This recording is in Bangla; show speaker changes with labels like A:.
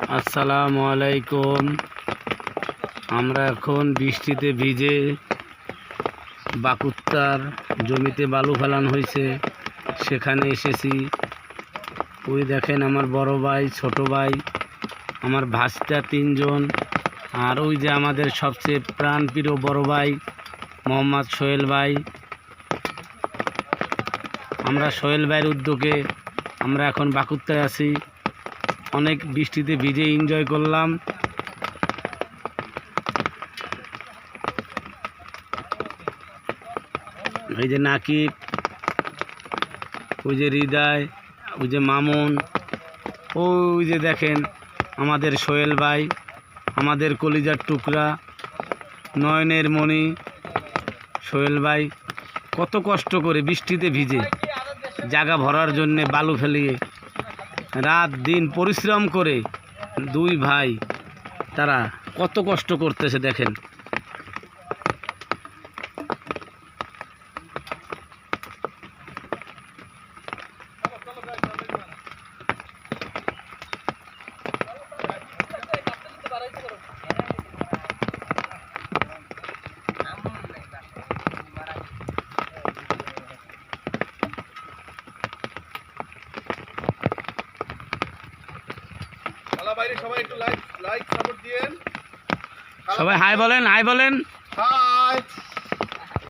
A: আসসালামু আলাইকুম। আমরা এখন বৃষ্টিতে ভিজে বাকুত্তার জমিতে বালু ফেলানো হয়েছে, সেখানে এসেছি। ওই দেখেন আমার বড় ভাই, ছোট ভাই, আমার ভাস্তা তিনজন, আর ওই যে আমাদের সবচেয়ে প্রাণপ্রিয় বড় ভাই মোহাম্মদ সোহেল ভাই। আমরা সোহেল ভাইয়ের উদ্যোগে আমরা এখন বাকুত্তায় আছি। অনেক বৃষ্টিতে ভিজে এনজয় করলাম। এই যে নাকিব, ওই যে হৃদয়, ওই যে মামুন, ওই যে দেখেন আমাদের সোহেল ভাই, আমাদের কলিজার টুকরা, নয়নের মণি সোহেল ভাই। কত কষ্ট করে বৃষ্টিতে ভিজে জায়গা ভরার জন্যে বালু ফেলিয়ে রাত দিন পরিশ্রম করে দুই ভাই তারা কত কষ্ট করতেছে দেখেন।
B: সবাই একটু লাইক সাপোর্ট দিয়েন।
A: সবাই হাই বলেন, হাই বলেন,
B: হাই।